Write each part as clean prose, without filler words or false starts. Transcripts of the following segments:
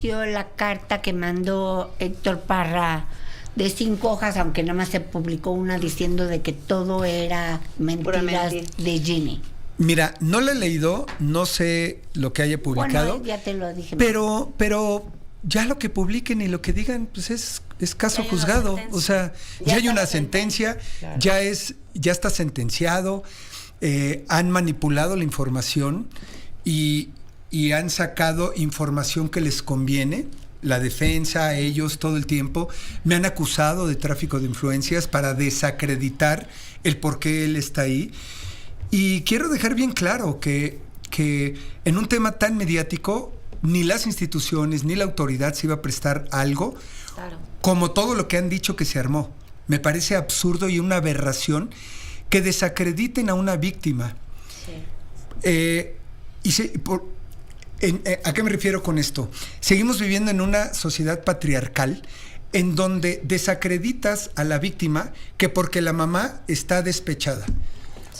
La carta que mandó Héctor Parra de 5 hojas, aunque nada más se publicó una diciendo de que todo era mentiras de Ginny. Mira, no la he leído, no sé lo que haya publicado. Bueno, ya te lo dije. Pero ya lo que publiquen y lo que digan, pues es caso juzgado. O sea, ya hay una sentencia, claro. ya está sentenciado, han manipulado la información y han sacado información que les conviene, la defensa, ellos todo el tiempo. Me han acusado de tráfico de influencias para desacreditar el por qué él está ahí. Y quiero dejar bien claro que en un tema tan mediático, ni las instituciones ni la autoridad se iba a prestar algo, claro, como todo lo que han dicho que se armó. Me parece absurdo y una aberración que desacrediten a una víctima. Sí. ¿A qué me refiero con esto? Seguimos viviendo en una sociedad patriarcal en donde desacreditas a la víctima que porque la mamá está despechada.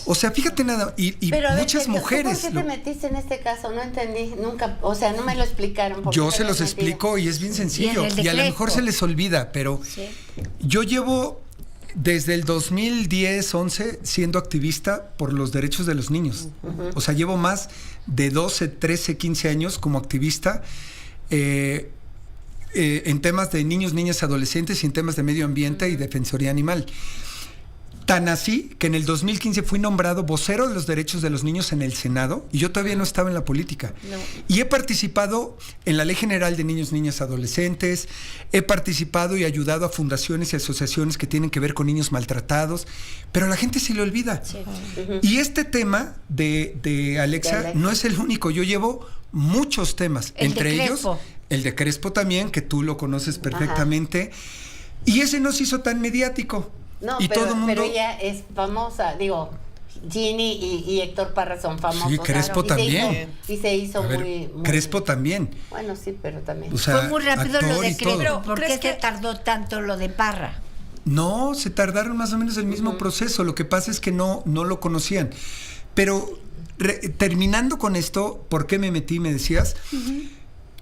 O sea, fíjate nada, y muchas mujeres... ¿Por qué te metiste en este caso? No entendí, nunca, o sea, no me lo explicaron. Yo se los explico y es bien sencillo, y a lo mejor se les olvida, pero sí. Yo llevo desde el 2010-11 siendo activista por los derechos de los niños. O sea, llevo más de 12, 13, 15 años como activista en temas de niños, niñas, adolescentes y en temas de medio ambiente y defensoría animal. Tan así que en el 2015 fui nombrado vocero de los derechos de los niños en el Senado y yo todavía no estaba en la política. No. Y he participado en la Ley General de Niños, Niñas, Adolescentes, he participado y ayudado a fundaciones y asociaciones que tienen que ver con niños maltratados, pero a la gente se le olvida. Sí. Y este tema de Alexa no es el único, yo llevo muchos temas, entre ellos el de Crespo también, que tú lo conoces perfectamente. Ajá. Y ese no se hizo tan mediático. No, y pero, todo mundo... pero ella es famosa, digo, Ginny y Héctor Parra son famosos. Sí, Crespo claro. también. Y se hizo ver, muy... Crespo también. Bueno, sí, pero también. O sea, fue muy rápido lo de Crespo. ¿Por qué que se tardó tanto lo de Parra? No, se tardaron más o menos el mismo proceso. Lo que pasa es que no lo conocían. Pero terminando con esto, ¿por qué me metí? Me decías...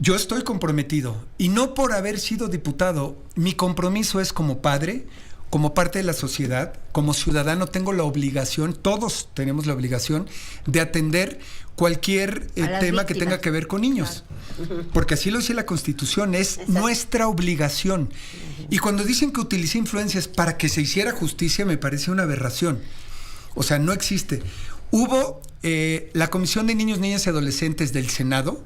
Yo estoy comprometido. Y no por haber sido diputado. Mi compromiso es como padre... Como parte de la sociedad, como ciudadano, tengo la obligación, todos tenemos la obligación de atender cualquier tema que tenga que ver con niños. Claro. Porque así lo dice la Constitución, es nuestra obligación. Y cuando dicen que utilicé influencias para que se hiciera justicia, me parece una aberración. O sea, no existe. Hubo la Comisión de Niños, Niñas y Adolescentes del Senado,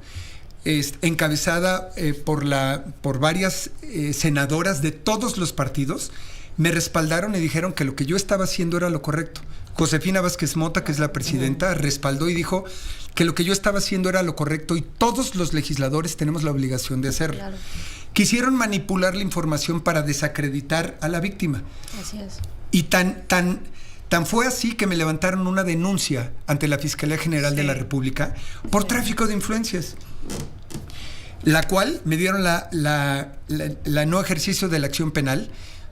encabezada por varias senadoras de todos los partidos. Me respaldaron y dijeron que lo que yo estaba haciendo era lo correcto. Josefina Vázquez Mota, que es la presidenta, respaldó y dijo que lo que yo estaba haciendo era lo correcto y todos los legisladores tenemos la obligación de hacerlo. Claro. Quisieron manipular la información para desacreditar a la víctima. Así es. Y tan fue así que me levantaron una denuncia ante la Fiscalía General de la República por tráfico de influencias, la cual me dieron la no ejercicio de la acción penal,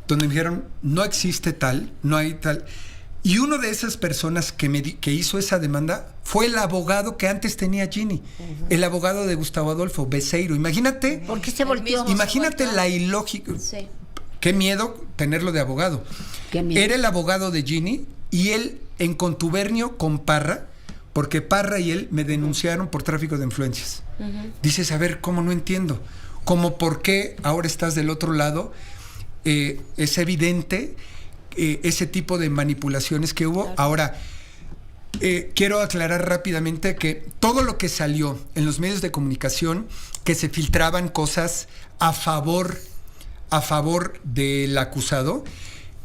donde me dijeron, no existe tal, no hay tal. Y una de esas personas que hizo esa demanda fue el abogado que antes tenía Ginny, el abogado de Gustavo Adolfo Becerro. Imagínate. ¿Por qué se volteó? Imagínate la ilógica. Sí. Qué miedo tenerlo de abogado. Qué miedo. Era el abogado de Ginny y él en contubernio con Parra, porque Parra y él me denunciaron por tráfico de influencias. Dices, a ver, ¿cómo no entiendo? ¿Cómo por qué ahora estás del otro lado? Es evidente ese tipo de manipulaciones que hubo. Claro. Ahora, quiero aclarar rápidamente que todo lo que salió en los medios de comunicación, que se filtraban cosas a favor del acusado,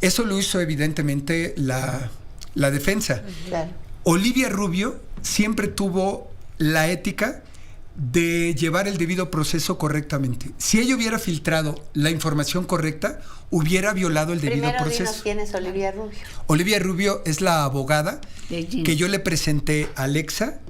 eso lo hizo evidentemente la defensa. Claro. Olivia Rubio siempre tuvo la ética de llevar el debido proceso correctamente. Si ella hubiera filtrado la información correcta, hubiera violado el debido proceso. Dinos quién es Olivia Rubio. Olivia Rubio es la abogada que yo le presenté a Alexa.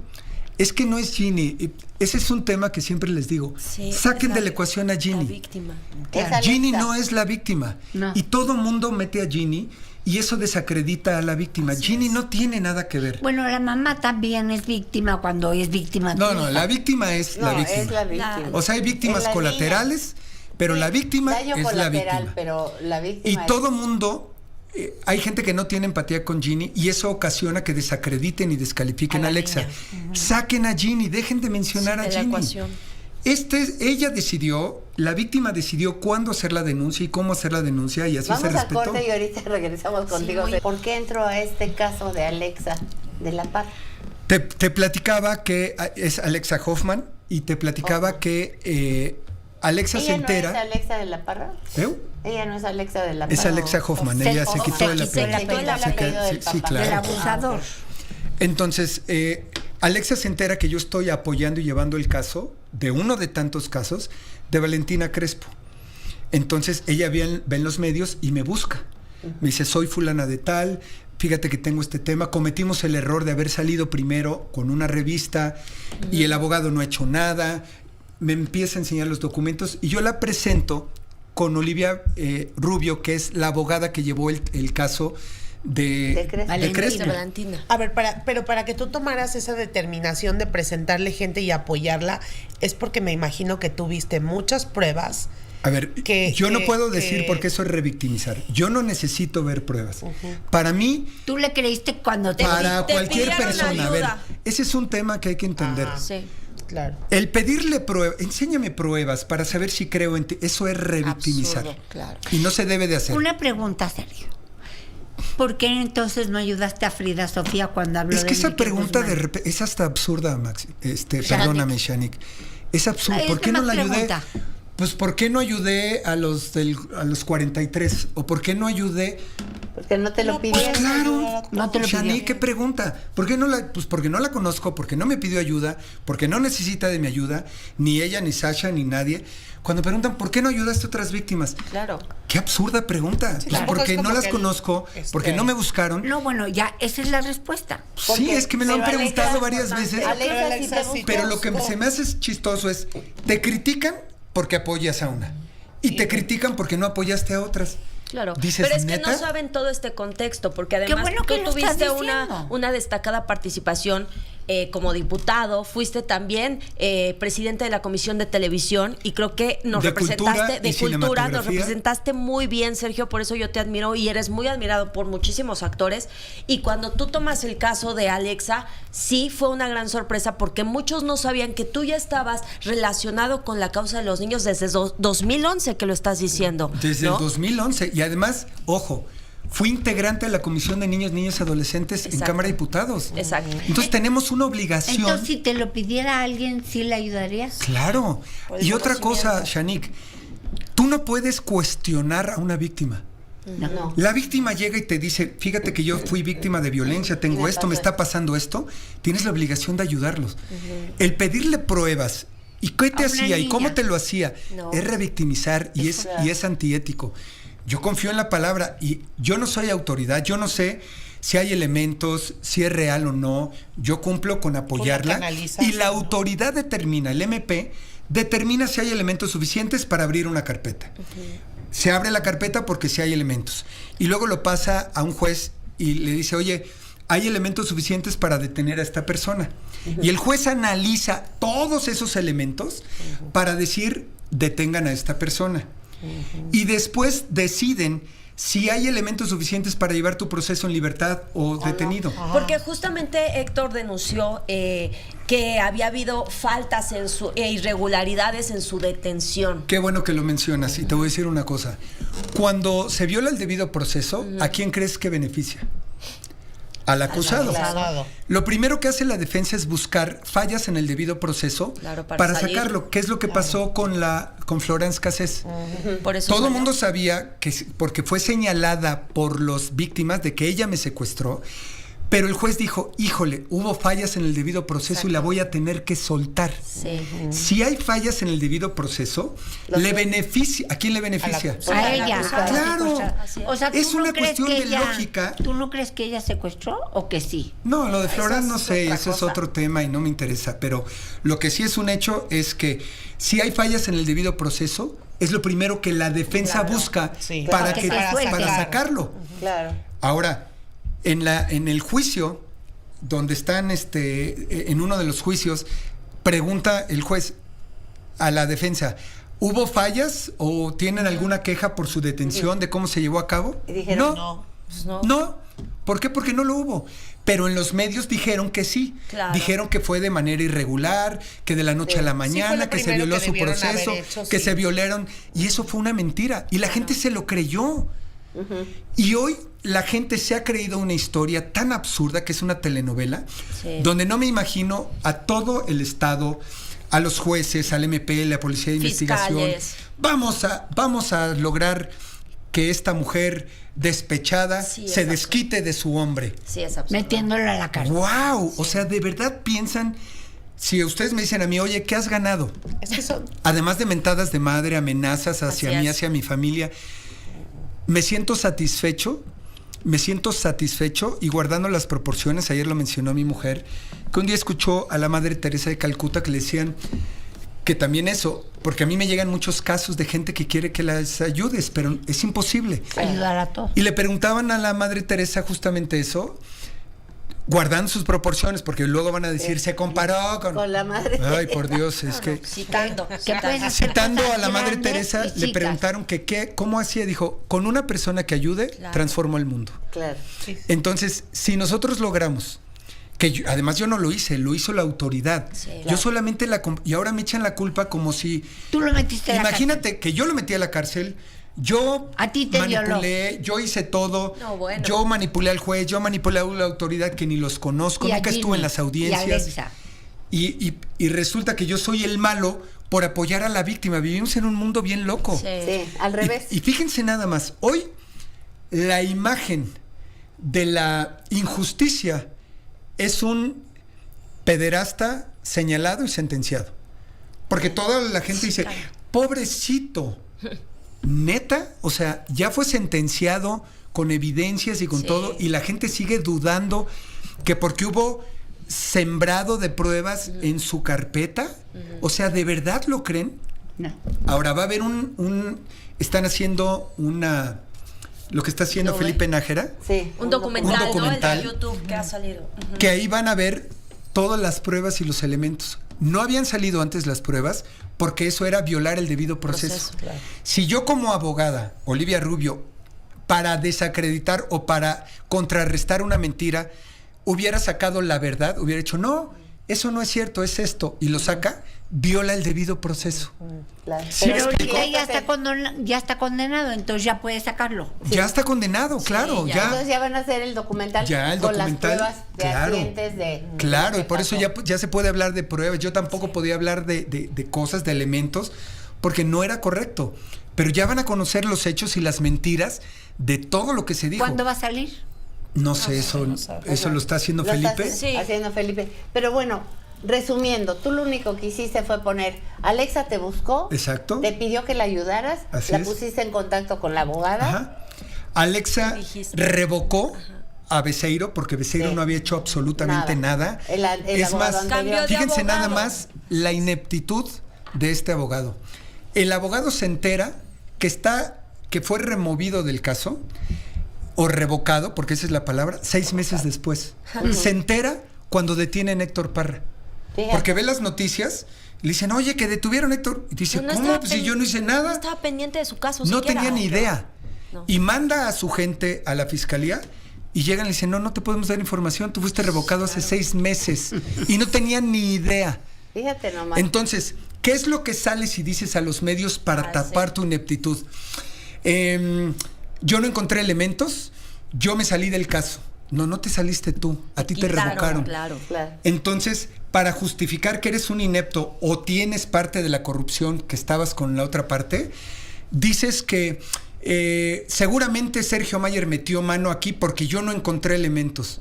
Es que no es Ginny. Ese es un tema que siempre les digo. Sí, saquen de la ecuación a Ginny. La víctima. Claro. Ginny no es la víctima. No. Y todo mundo mete a Ginny y eso desacredita a la víctima. Ginny no tiene nada que ver. Bueno, la mamá también es víctima cuando es víctima. No, la víctima es la víctima. Es la víctima. O sea, hay víctimas colaterales, pero la víctima daño es la víctima. Pero la víctima Y todo mundo, hay gente que no tiene empatía con Ginny y eso ocasiona que desacrediten y descalifiquen a Alexa. Saquen a Ginny, dejen de mencionar a Ginny. Ella decidió, la víctima decidió cuándo hacer la denuncia y cómo hacer la denuncia, y así se respetó. Vamos a corte y ahorita regresamos contigo. ¿Por qué entró a este caso de Alexa de la Parra? Te platicaba que es Alexa Hoffman y te platicaba que Alexa se entera. ¿Ella no es Alexa de la Parra? Ella no es Alexa de la Parra. Es Alexa Hoffman, ella se quitó el apellido. Sí, claro. Del abusador. Entonces, Alexa se entera que yo estoy apoyando y llevando el caso de uno de tantos casos de Valentina Crespo. Entonces ella ve en los medios y me busca. Me dice, soy fulana de tal, fíjate que tengo este tema, cometimos el error de haber salido primero con una revista y el abogado no ha hecho nada. Me empieza a enseñar los documentos y yo la presento con Olivia Rubio, que es la abogada que llevó el caso de Crespo. Valentina. A ver, pero para que tú tomaras esa determinación de presentarle gente y apoyarla, es porque me imagino que tú viste muchas pruebas. A ver, yo no puedo decir porque eso es revictimizar. Yo no necesito ver pruebas. Para mí... Tú le creíste cuando te... Para cualquier persona. Ayuda. A ver, ese es un tema que hay que entender. Sí. Claro. El pedirle pruebas, enséñame pruebas para saber si creo en ti, eso es revictimizar. Absurdo, claro. Y no se debe de hacer. Una pregunta, Sergio. ¿Por qué entonces no ayudaste a Frida Sofía cuando habló de Es que esa Enrique pregunta Guzmán? de repente es hasta absurda, Max. Perdóname, Shanik. Es absurdo. ¿Por qué no la ayudé? Pregunta. Pues ¿por qué no ayudé a los 43? ¿O por qué no ayudé? Porque no te lo pidieron. Pues claro, No te lo Shani, pidió. ¿qué pregunta? ¿Por qué no la? Pues porque no la conozco, porque no me pidió ayuda, porque no necesita de mi ayuda, ni ella, ni Sasha, ni nadie. Cuando preguntan, ¿por qué no ayudaste a otras víctimas? Claro. Qué absurda pregunta. Sí, pues porque no las conozco, porque no me buscaron. No, bueno, ya, esa es la respuesta. Sí, es que me lo han pero preguntado Alexa, varias veces. Alexa sí te Pero lo buscó. que se me hace chistoso es, te critican porque apoyas a una. Y te critican porque no apoyaste a otras. Claro, ¿Dices, pero es que neta? no saben todo este contexto, porque además bueno que tú lo estás tuviste diciendo. una destacada participación como diputado, fuiste también presidente de la Comisión de Televisión y creo que nos De representaste Cultura y de cultura, nos Cinematografía. representaste muy bien, Sergio, por eso yo te admiro y eres muy admirado por muchísimos actores. Y cuando tú tomas el caso de Alexa, sí fue una gran sorpresa porque muchos no sabían que tú ya estabas relacionado con la causa de los niños desde 2011 que lo estás diciendo. Desde ¿no? el 2011. Y además, ojo, fui integrante de la Comisión de Niños, Niñas y Adolescentes en Exacto. Cámara de Diputados. Exacto. Entonces tenemos una obligación. Entonces, si te lo pidiera alguien, ¿sí le ayudarías? Claro. Y otra cosa, Shanik, tú no puedes cuestionar a una víctima. No. La víctima llega y te dice, fíjate que yo fui víctima de violencia, tengo esto, me está pasando esto. Tienes la obligación de ayudarlos. El pedirle pruebas, ¿y qué te A una hacía? ¿Y niña. cómo te lo hacía? No. Es revictimizar y es antiético. Yo confío en la palabra y yo no soy autoridad, yo no sé si hay elementos, si es real o no, yo cumplo con apoyarla canalizas, y la ¿no? autoridad determina, el MP determina si hay elementos suficientes para abrir una carpeta. Se abre la carpeta porque sí hay elementos y luego lo pasa a un juez y le dice, oye, hay elementos suficientes para detener a esta persona. Y el juez analiza todos esos elementos para decir, detengan a esta persona. Y después deciden si hay elementos suficientes para llevar tu proceso en libertad o detenido. Porque justamente Héctor denunció que había habido faltas e irregularidades en su detención. Qué bueno que lo mencionas y te voy a decir una cosa. Cuando se viola el debido proceso, ¿a quién crees que beneficia? Al acusado. Lo primero que hace la defensa es buscar fallas en el debido proceso Claro, para para salir. sacarlo. ¿Qué es lo que pasó con Florence Cassés? Por eso Todo el salió. mundo sabía que porque fue señalada por las víctimas de que ella me secuestró, pero el juez dijo, híjole, hubo fallas en el debido proceso y la voy a tener que soltar. Sí. Si hay fallas en el debido proceso, le beneficia. ¿A quién le beneficia? A ella. Claro. O sea, ¿tú Es no una crees cuestión que de ella- lógica. ¿Tú no crees que ella secuestró o que sí? No, lo de Florence no sé, otra eso es cosa. otro tema y no me interesa, pero lo que sí es un hecho es que si hay fallas en el debido proceso, es lo primero que la defensa busca Sí. para Para que se para suelte. sacarlo. Claro. Ahora, en el juicio, donde están en uno de los juicios, pregunta el juez a la defensa, ¿hubo fallas o tienen alguna queja por su detención de cómo se llevó a cabo? Y dijeron, No. ¿Por qué? Porque no lo hubo. Pero en los medios dijeron que sí. Claro. Dijeron que fue de manera irregular, que de la noche a la mañana, lo que se primero violó que su debieron proceso, haber hecho, que sí. se violaron. Y eso fue una mentira. Y la gente se lo creyó. Y hoy la gente se ha creído una historia tan absurda que es una telenovela, Sí. donde no me imagino a todo el Estado, a los jueces, al MP, la Policía de Investigación. Fiscales. Vamos a lograr que esta mujer despechada Sí, se es desquite de su hombre. Sí, es absurdo. Metiéndolo a la cárcel. ¡Wow! O sea, ¿de verdad piensan? Si ustedes me dicen a mí, oye, ¿qué has ganado? Es que son... Además de mentadas de madre, amenazas hacia Así mí, es. hacia mi familia, me siento satisfecho y guardando las proporciones, ayer lo mencionó mi mujer, que un día escuchó a la Madre Teresa de Calcuta que le decían que también eso, porque a mí me llegan muchos casos de gente que quiere que las ayudes, pero es imposible. Ayudar a todos. Y le preguntaban a la Madre Teresa justamente eso, guardando sus proporciones, porque luego van a decir, se comparó con la madre. Ay, por Dios, es que... Citando. ¿Qué puedes hacer? Citando cosas a la Madre grandes Teresa, y le chicas. preguntaron que cómo hacía. Dijo, con una persona que ayude, Claro. transformo el mundo. Claro. Entonces, si nosotros logramos, además yo no lo hice, lo hizo la autoridad. Sí, Yo claro. solamente y ahora me echan la culpa como si... Tú lo metiste a la Imagínate que yo lo metí a la cárcel, yo A ti te manipulé, yo hice todo, No, bueno. yo manipulé al juez, yo manipulé a la autoridad que ni los conozco, Y a nunca estuve en Jimmy, las y a audiencias. Alexa. Y resulta que yo soy el malo por apoyar a la víctima. Vivimos en un mundo bien loco. Sí. Sí, al revés. Y fíjense nada más, hoy la imagen de la injusticia es un pederasta señalado y sentenciado. Porque toda la gente dice, claro. pobrecito, neta, o sea, ya fue sentenciado con evidencias y con Sí. todo, y la gente sigue dudando que porque hubo sembrado de pruebas en su carpeta, o sea, ¿de verdad lo creen? No. Ahora va a haber están haciendo lo que está haciendo ¿Lo ve? Felipe Nájera, Sí. Un documental, Un ¿no? documental. El de YouTube que ha salido. Ujú. que ahí van a ver todas las pruebas y los elementos. No habían salido antes las pruebas porque eso era violar el debido proceso. Claro. Si yo como abogada, Olivia Rubio, para desacreditar o para contrarrestar una mentira, hubiera sacado la verdad, hubiera dicho, no, eso no es cierto, es esto, y lo saca, viola el debido proceso. Claro. Sí, Pero me explico. ahorita ya está condenado, entonces ya puede sacarlo. Ya está condenado, claro, ya. ya. Entonces ya van a hacer el documental Ya, el con documental, las pruebas fehacientes de... Claro, de y por eso caso. ya se puede hablar de pruebas. Yo tampoco podía hablar de cosas, de elementos, porque no era correcto. Pero ya van a conocer los hechos y las mentiras de todo lo que se dijo. ¿Cuándo va a salir? No sé, eso lo está haciendo Lo está Felipe. Sí. haciendo Felipe. Pero bueno, resumiendo, tú lo único que hiciste fue poner, Alexa te buscó, Exacto. te pidió que la ayudaras, Así la es. pusiste en contacto con la abogada. Ajá. Alexa Dijiste. revocó a Beceiro porque Beceiro Sí. no había hecho absolutamente nada. El Es abogado más, anterior. Cambio de fíjense nada abogado. más la ineptitud de este abogado. El abogado se entera que fue removido del caso o revocado, porque esa es la palabra, 6 meses después. Se entera cuando detienen a Héctor Parra. Fíjate. Porque ve las noticias y le dicen, oye, que detuvieron a Héctor. Y dice, No ¿cómo? estaba Pues si yo no hice nada. No estaba pendiente de su caso. No siquiera. tenía ni idea. No. Y manda a su gente a la fiscalía y llegan y le dicen, no te podemos dar información, tú fuiste revocado hace 6 meses. Y no tenían ni idea. Fíjate nomás. Entonces, ¿qué es lo que sales y dices a los medios para tapar tu ineptitud? Yo no encontré elementos, yo me salí del caso. No te saliste tú, a ti te Quitaron, revocaron. Claro. Claro. Entonces, para justificar que eres un inepto o tienes parte de la corrupción que estabas con la otra parte, dices que seguramente Sergio Mayer metió mano aquí porque yo no encontré elementos.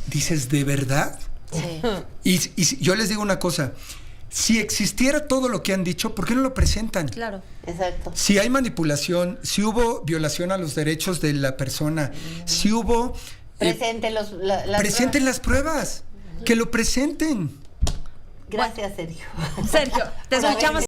Dices, ¿de verdad? Sí. Y yo les digo una cosa, si existiera todo lo que han dicho, ¿por qué no lo presentan? Claro. Exacto. Si hay manipulación, si hubo violación a los derechos de la persona, si hubo... Presenten las presenten las pruebas, que lo presenten. Gracias, Sergio. Sergio, te escuchamos.